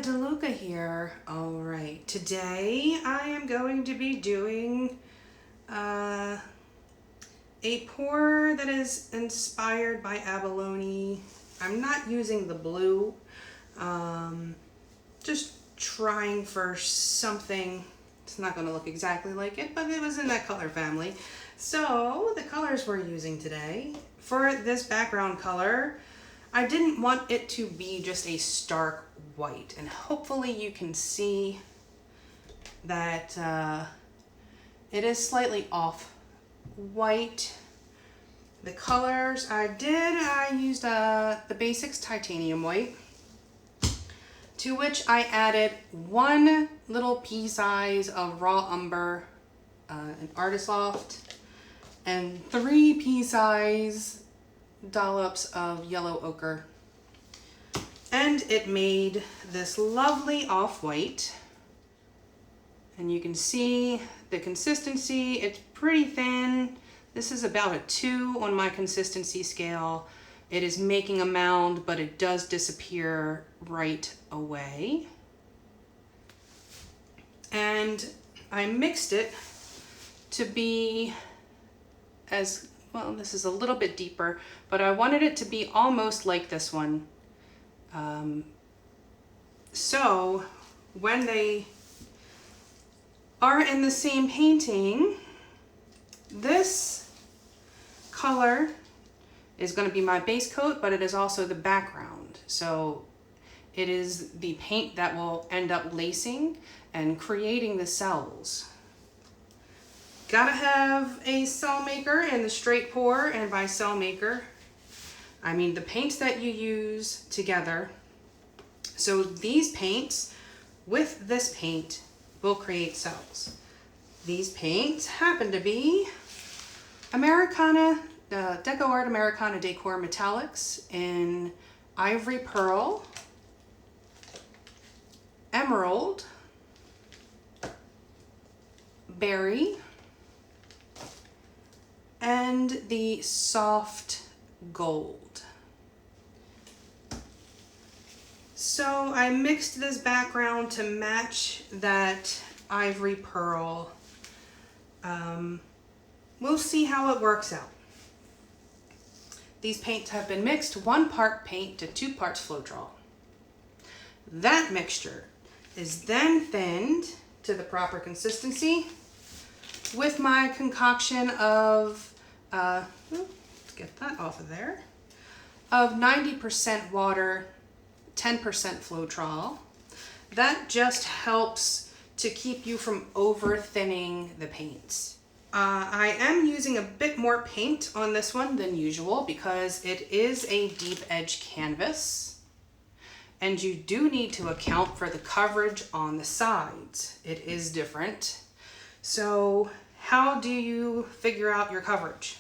Gina DeLuca here. All right, today I am going to be doing a pour that is inspired by abalone. I'm not using the blue, just trying for something. It's not going to look exactly like it, but it was in that color family. So the colors we're using today, for this background color, I didn't want it to be just a stark white, and hopefully you can see that it is slightly off white. The colors I used the Basics Titanium White, to which I added one little pea size of raw umber, an artist loft, and 3 pea size dollops of yellow ochre, and it made this lovely off-white. And you can see the consistency, it's pretty thin. This is about a 2 on my consistency scale. It is making a mound, but it does disappear right away. And I mixed it to be as well, this is a little bit deeper, but I wanted it to be almost like this one. So when they are in the same painting, this color is going to be my base coat, but it is also the background. So it is the paint that will end up lacing and creating the cells. Gotta have a cell maker and the straight pour, and by cell maker, I mean the paints that you use together. So these paints with this paint will create cells. These paints happen to be DecoArt Americana Decor Metallics in Ivory Pearl, Emerald, Berry, and the soft gold. So I mixed this background to match that Ivory Pearl. We'll see how it works out. These paints have been mixed 1 part paint to 2 parts Floetrol. That mixture is then thinned to the proper consistency with my concoction of, let's get that off of there, of 90% water, 10% Floetrol. That just helps to keep you from over thinning the paints. I am using a bit more paint on this one than usual because it is a deep edge canvas, and you do need to account for the coverage on the sides. It is different. So how do you figure out your coverage?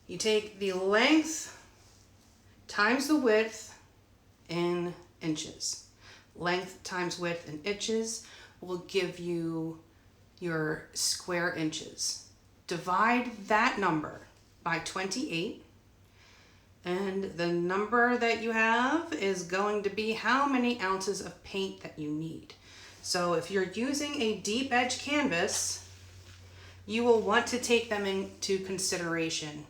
You take the length times the width in inches. Length times width in inches will give you your square inches. Divide that number by 28, and the number that you have is going to be how many ounces of paint that you need. So if you're using a deep edge canvas, you will want to take them into consideration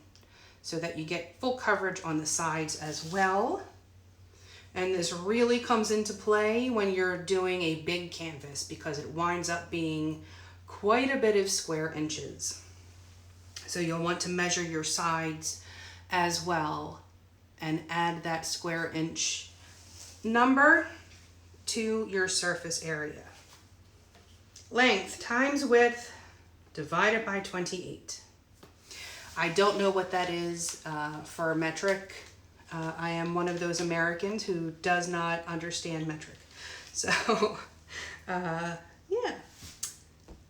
so that you get full coverage on the sides as well. And this really comes into play when you're doing a big canvas because it winds up being quite a bit of square inches. So you'll want to measure your sides as well and add that square inch number to your surface area. Length times width divided by 28. I don't know what that is for metric. I am one of those Americans who does not understand metric. So, yeah.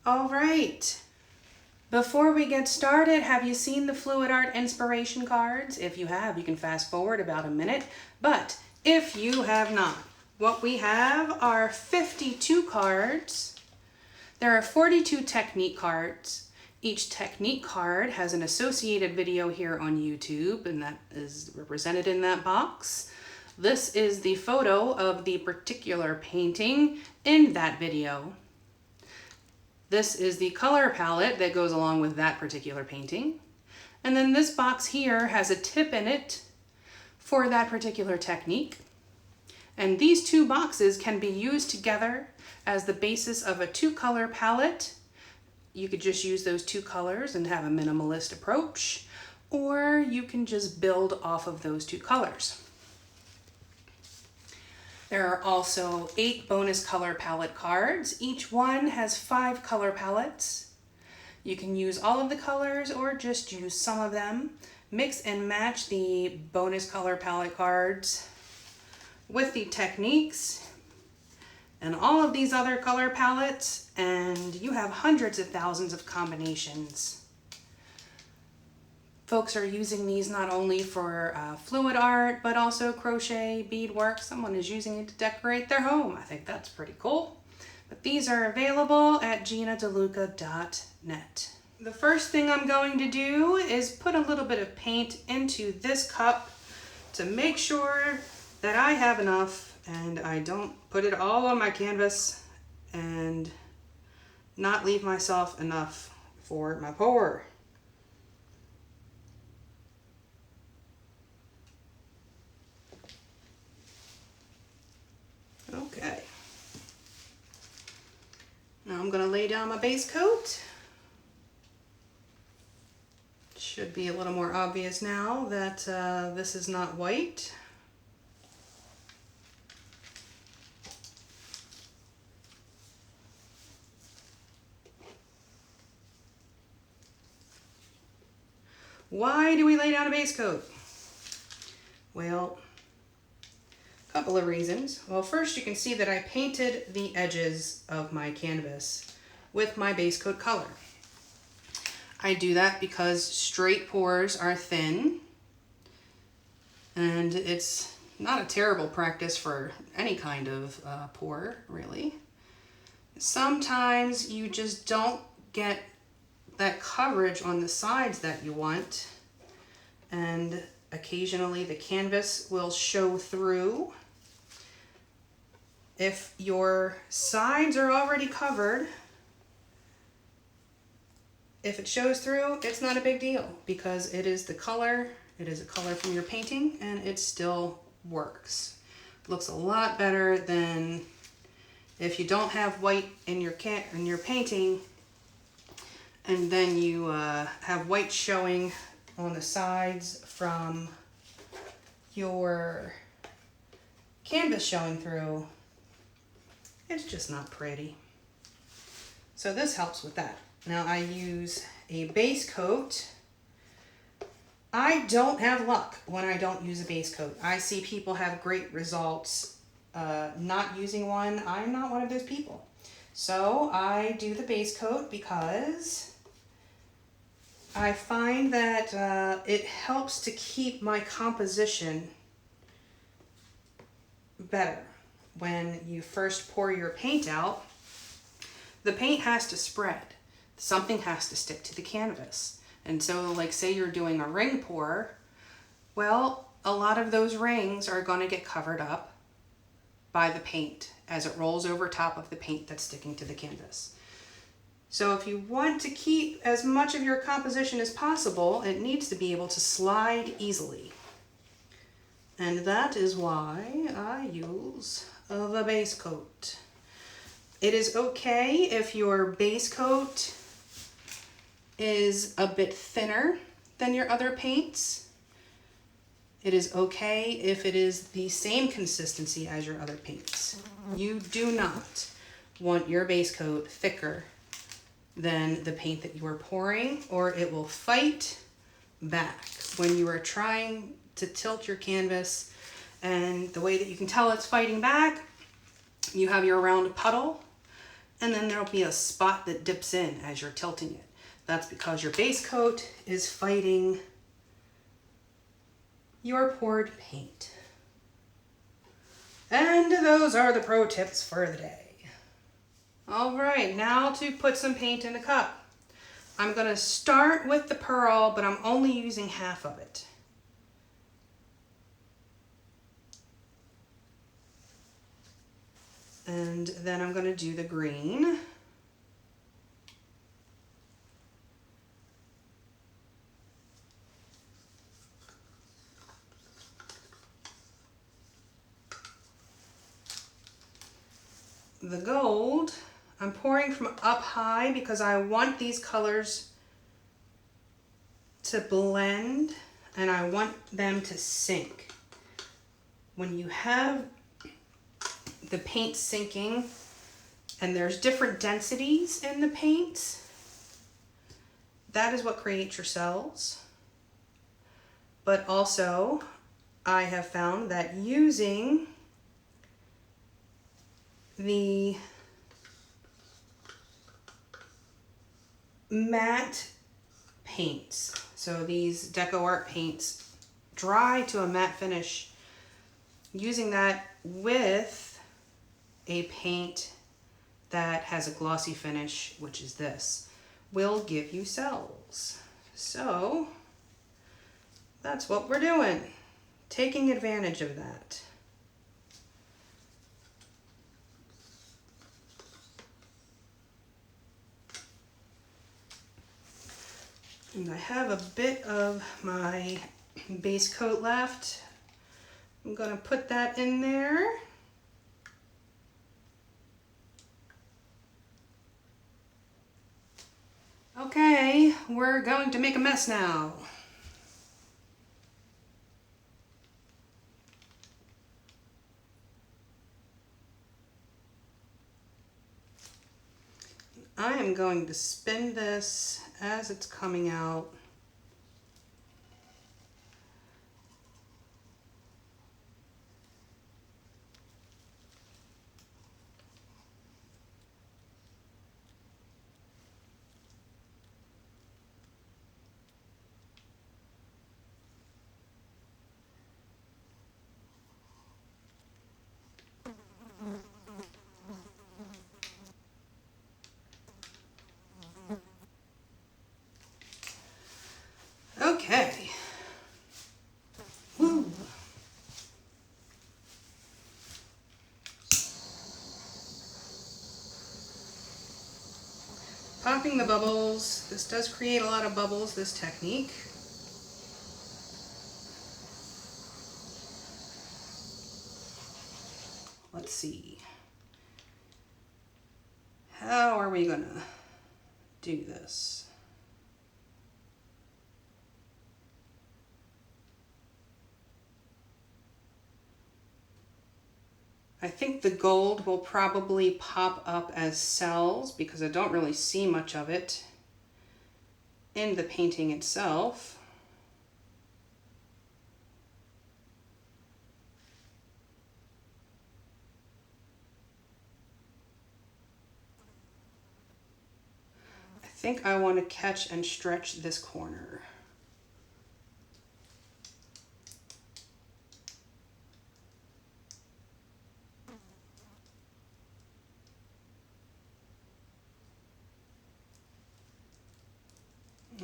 All right. Before we get started, have you seen the Fluid Art inspiration cards? If you have, you can fast forward about a minute. But if you have not, what we have are 52 cards. There are 42 technique cards. Each technique card has an associated video here on YouTube, and that is represented in that box. This is the photo of the particular painting in that video. This is the color palette that goes along with that particular painting. And then this box here has a tip in it for that particular technique. And these two boxes can be used together as the basis of a two-color palette. You could just use those two colors and have a minimalist approach, or you can just build off of those two colors. There are also 8 bonus color palette cards. Each one has 5 color palettes. You can use all of the colors or just use some of them. Mix and match the bonus color palette cards with the techniques and all of these other color palettes, and you have hundreds of thousands of combinations. Folks are using these not only for fluid art, but also crochet, beadwork. Someone is using it to decorate their home. I think that's pretty cool. But these are available at ginadeluca.net. The first thing I'm going to do is put a little bit of paint into this cup to make sure that I have enough and I don't put it all on my canvas and not leave myself enough for my pour. Okay. Now I'm going to lay down my base coat. Should be a little more obvious now that this is not white. Why do we lay down a base coat? Well, a couple of reasons. Well, first you can see that I painted the edges of my canvas with my base coat color. I do that because straight pours are thin, and it's not a terrible practice for any kind of pour, really. Sometimes you just don't get that coverage on the sides that you want, and occasionally the canvas will show through. If your sides are already covered, if it shows through, it's not a big deal because it is the color, it is a color from your painting, and it still works. It looks a lot better than if you don't have white in your painting and then you have white showing on the sides from your canvas showing through. It's just not pretty. So this helps with that. Now I use a base coat. I don't have luck when I don't use a base coat. I see people have great results not using one. I'm not one of those people. So I do the base coat because I find that it helps to keep my composition better. When you first pour your paint out, the paint has to spread. Something has to stick to the canvas. And so, like, say you're doing a ring pour, well, a lot of those rings are going to get covered up by the paint as it rolls over top of the paint that's sticking to the canvas. So if you want to keep as much of your composition as possible, it needs to be able to slide easily. And that is why I use the base coat. It is okay if your base coat is a bit thinner than your other paints. It is okay if it is the same consistency as your other paints. You do not want your base coat thicker than the paint that you are pouring, or it will fight back when you are trying to tilt your canvas. And the way that you can tell it's fighting back, you have your round puddle, and then there'll be a spot that dips in as you're tilting it. That's because your base coat is fighting your poured paint. And those are the pro tips for the day. All right, now to put some paint in the cup. I'm going to start with the pearl, but I'm only using half of it. And then I'm going to do the green. The gold, I'm pouring from up high because I want these colors to blend and I want them to sink. When you have the paint sinking and there's different densities in the paint, that is what creates your cells. But also, I have found that using the matte paints, so these DecoArt paints, dry to a matte finish, using that with a paint that has a glossy finish, which is this, will give you cells. So that's what we're doing, taking advantage of that. And I have a bit of my base coat left. I'm going to put that in there. Okay, we're going to make a mess now. I am going to spin this as it's coming out. Okay. Woo. Popping the bubbles. This does create a lot of bubbles, this technique. Let's see. How are we gonna do this? I think the gold will probably pop up as cells because I don't really see much of it in the painting itself. I think I want to catch and stretch this corner.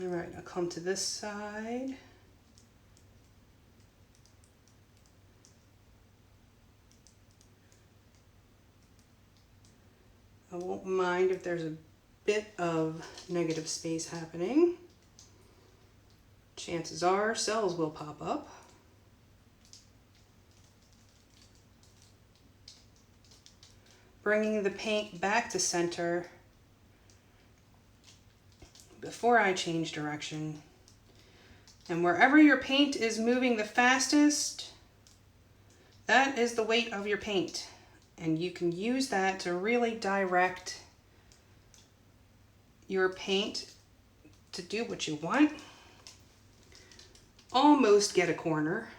All right, I'll come to this side. I won't mind if there's a bit of negative space happening. Chances are cells will pop up. Bringing the paint back to center before I change direction. And wherever your paint is moving the fastest, that is the weight of your paint. And you can use that to really direct your paint to do what you want. Almost get a corner.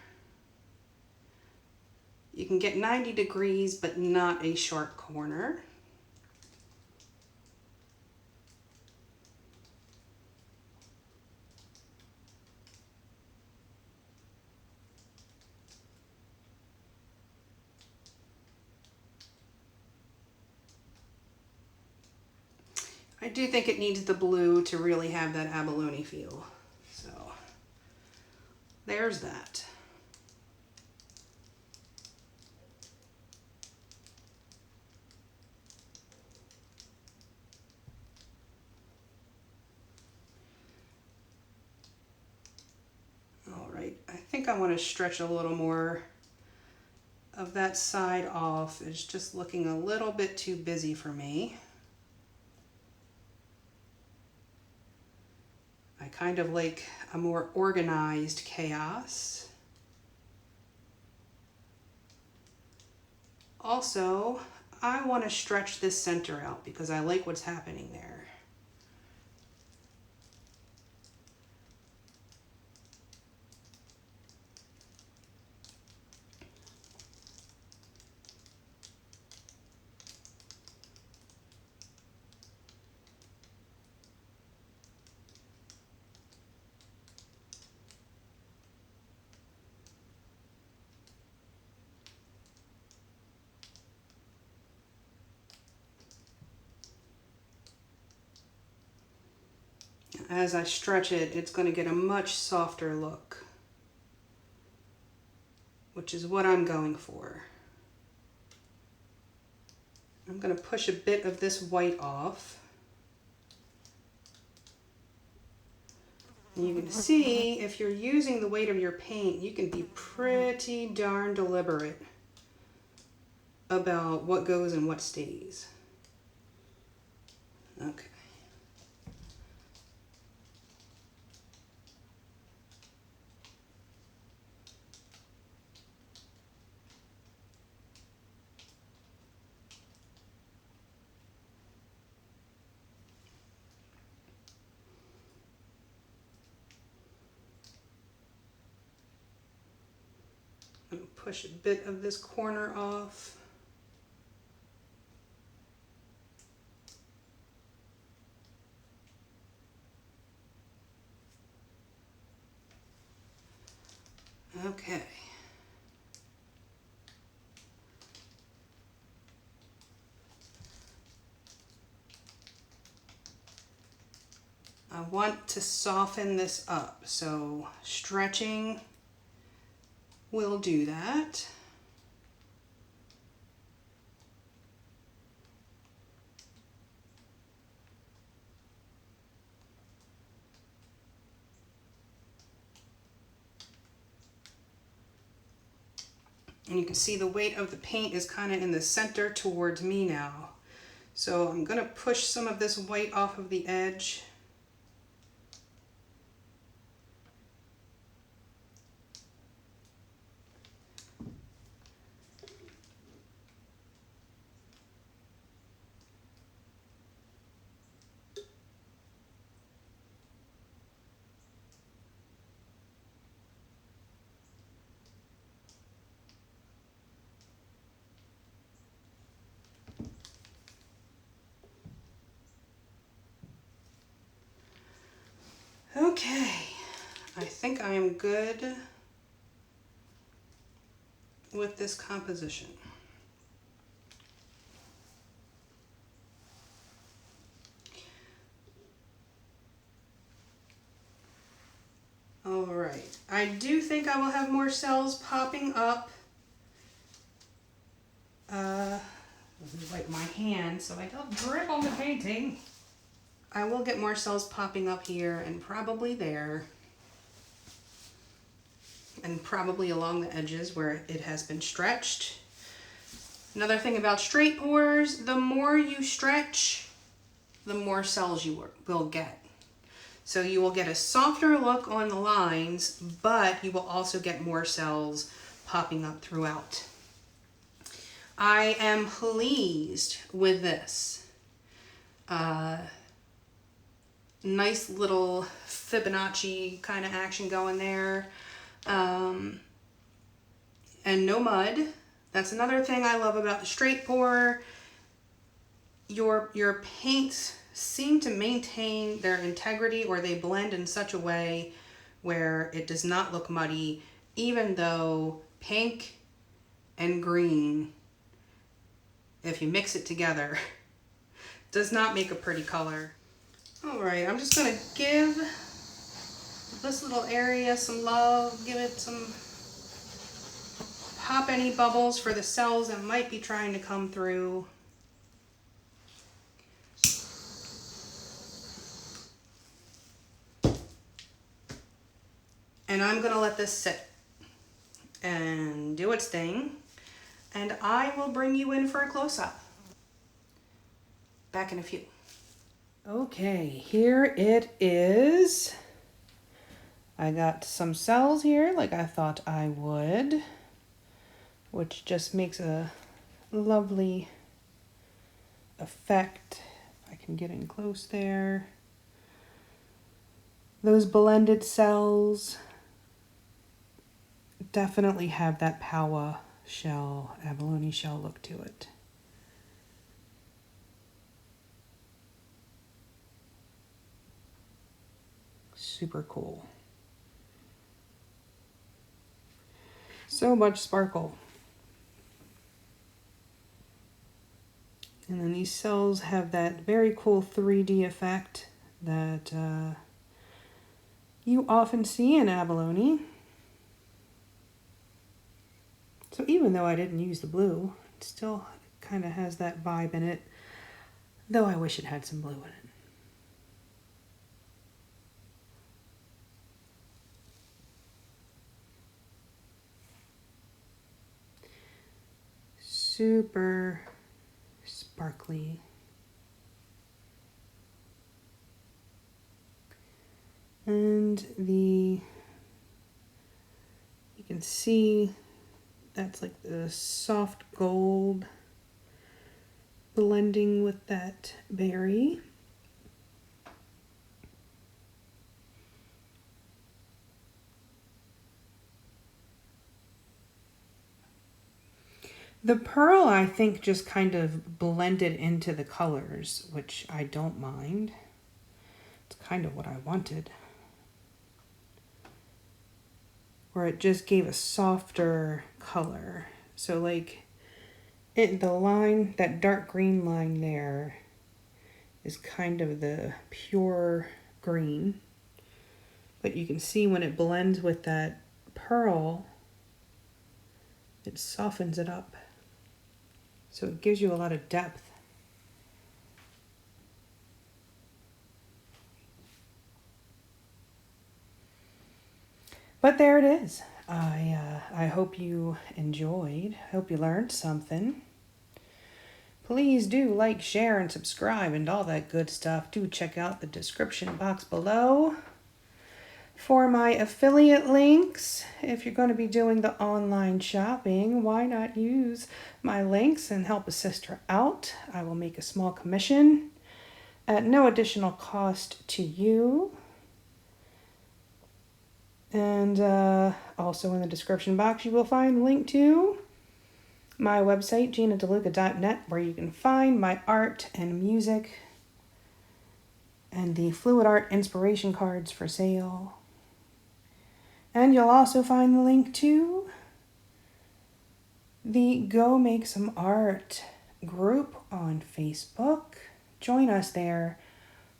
You can get 90 degrees, but not a sharp corner. I do think it needs the blue to really have that abalone feel. So there's that. think I want to stretch a little more of that side off. It's just looking a little bit too busy for me. I kind of like a more organized chaos. Also, I want to stretch this center out because I like what's happening there. As I stretch it, it's going to get a much softer look, which is what I'm going for. I'm going to push a bit of this white off. And you can see if you're using the weight of your paint, you can be pretty darn deliberate about what goes and what stays. Okay. I'm going to push a bit of this corner off. Okay. I want to soften this up, so stretching will do that. And you can see the weight of the paint is kind of in the center towards me now. So I'm going to push some of this white off of the edge. Okay, I think I am good with this composition. All right, I do think I will have more cells popping up. Let me wipe my hand so I don't drip on the painting. I will get more cells popping up here and probably there. And probably along the edges where it has been stretched. Another thing about straight pours, the more you stretch, the more cells you will get. So you will get a softer look on the lines, but you will also get more cells popping up throughout. I am pleased with this. Nice little Fibonacci kind of action going there. And no mud. That's another thing I love about the straight pour. Your paints seem to maintain their integrity, or they blend in such a way where it does not look muddy, even though pink and green, if you mix it together, does not make a pretty color. All right, I'm just gonna give this little area some love, give it some, pop any bubbles for the cells that might be trying to come through. And I'm gonna let this sit and do its thing, and I will bring you in for a close-up. Back in a few. Okay, here it is. I got some cells here like I thought I would, which just makes a lovely effect. If I can get in close there. Those blended cells definitely have that power shell, abalone shell look to it. Super cool. So much sparkle. And then these cells have that very cool 3D effect that you often see in abalone. So even though I didn't use the blue, it still kind of has that vibe in it, though I wish it had some blue in it. Super sparkly. And you can see that's like the soft gold blending with that berry. The pearl, I think, just kind of blended into the colors, which I don't mind. It's kind of what I wanted. Where it just gave a softer color. So like, the line, that dark green line there is kind of the pure green. But you can see when it blends with that pearl, it softens it up. So it gives you a lot of depth. But there it is. I hope you enjoyed. I hope you learned something. Please do like, share, and subscribe and all that good stuff. Do check out the description box below for my affiliate links. If you're going to be doing the online shopping, why not use my links and help a sister out? I will make a small commission at no additional cost to you. And also in the description box, you will find a link to my website, GinaDeLuca.net, where you can find my art and music and the fluid art inspiration cards for sale. And you'll also find the link to the Go Make Some Art group on Facebook. Join us there.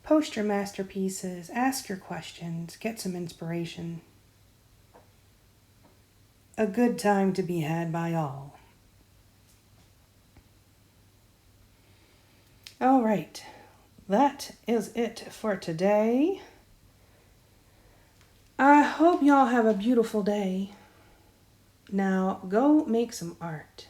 Post your masterpieces, ask your questions, get some inspiration. A good time to be had by all. All right, that is it for today. I hope y'all have a beautiful day. Now go make some art.